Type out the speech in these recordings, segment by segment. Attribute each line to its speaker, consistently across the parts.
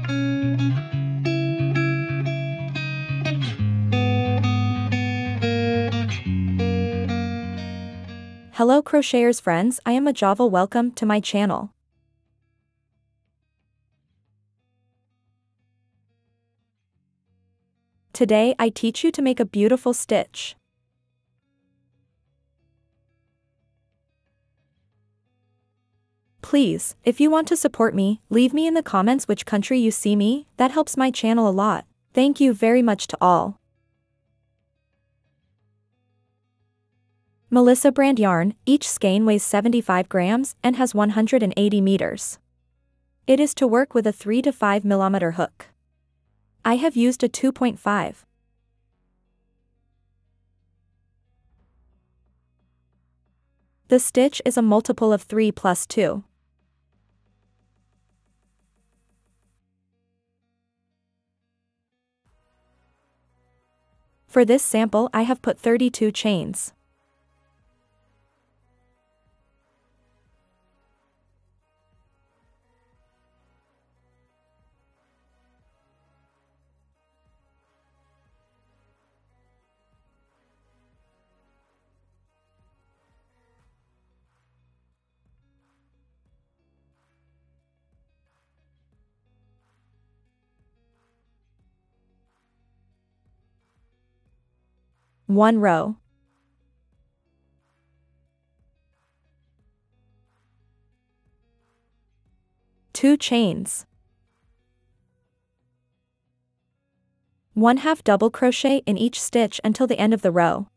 Speaker 1: Hello crocheters friends, I am Ajava. Welcome to my channel. Today I teach you to make a beautiful stitch. Please, if you want to support me, leave me in the comments which country you see me, that helps my channel a lot. Thank you very much to all. Melissa brand yarn, each skein weighs 75 grams and has 180 meters. It is to work with a 3 to 5 mm hook. I have used a 2.5. The stitch is a multiple of 3 plus 2. For this sample I have put 32 chains. One row. Two chains. 1/2 double crochet in each stitch until the end of the row.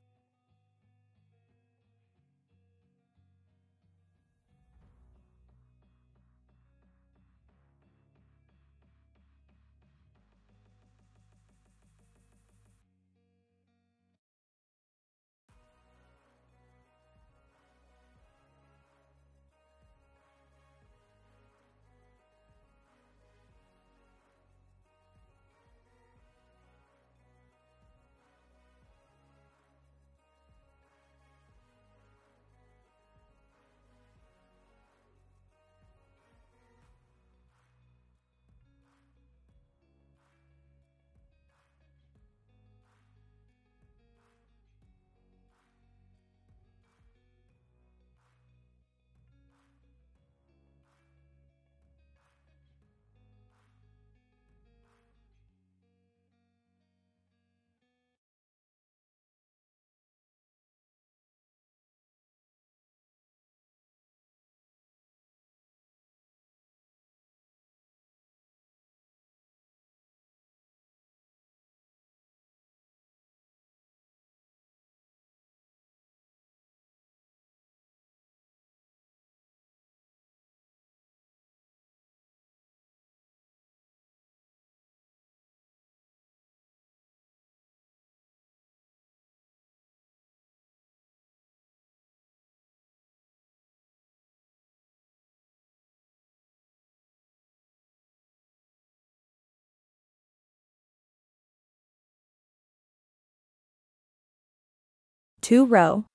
Speaker 1: Two row.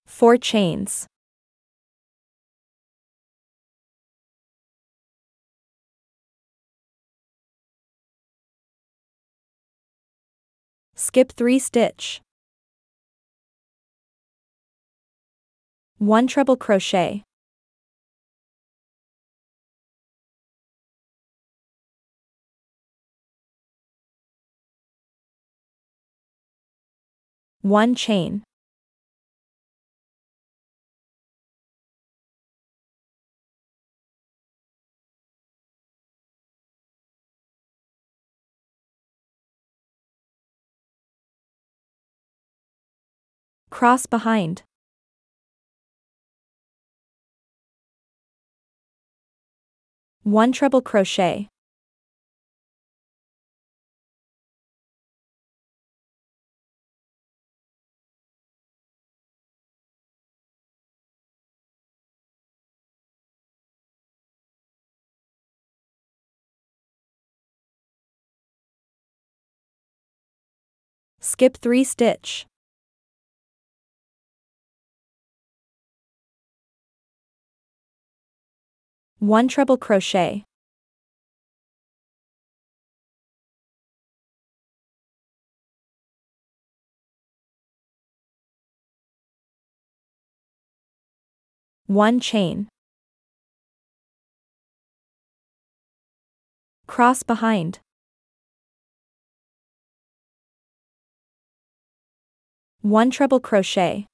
Speaker 1: 4 chains. Skip 3 stitch. 1 treble crochet. One chain. Cross behind. 1 treble crochet. Skip 3 stitch. 1 treble crochet. 1 chain. Cross behind. 1 treble crochet.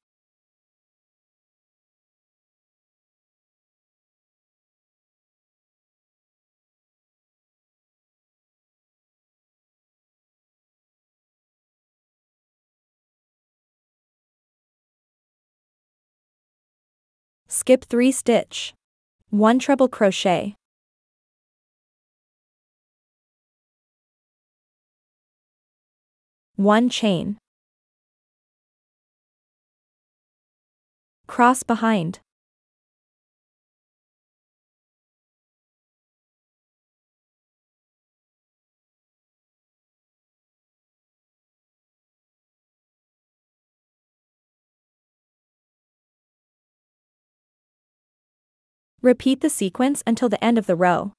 Speaker 1: Skip 3 stitch. 1 treble crochet. 1 chain. Cross behind. Repeat the sequence until the end of the row.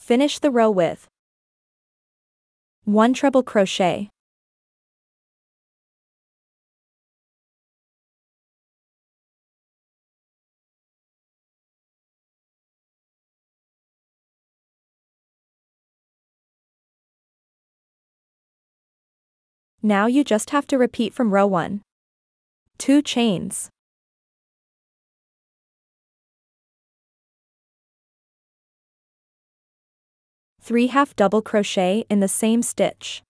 Speaker 1: Finish the row with 1 treble crochet. 'Now you just have to repeat from row 1. 2 chains. 3 half double crochet in the same stitch.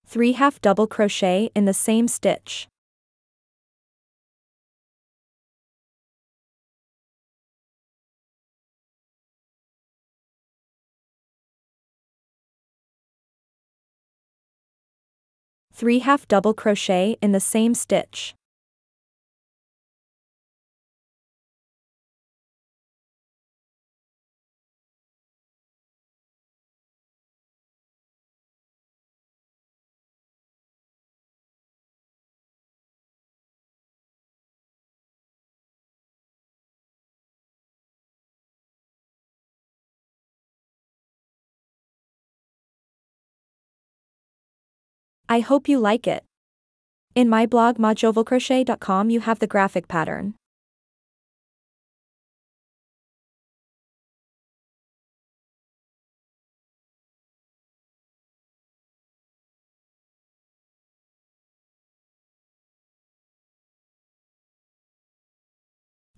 Speaker 1: 3 half double crochet in the same stitch. 3 half double crochet in the same stitch. 'I hope you like it. In my blog mojovelcrochet.com you have the graphic pattern.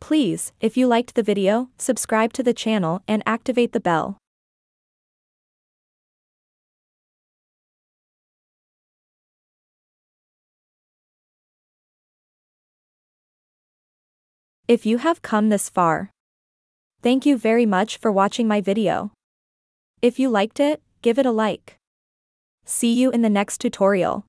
Speaker 1: Please, if you liked the video, subscribe to the channel and activate the bell. If you have come this far, Thank you very much for watching my video. If you liked it, give it a like. See you in the next tutorial.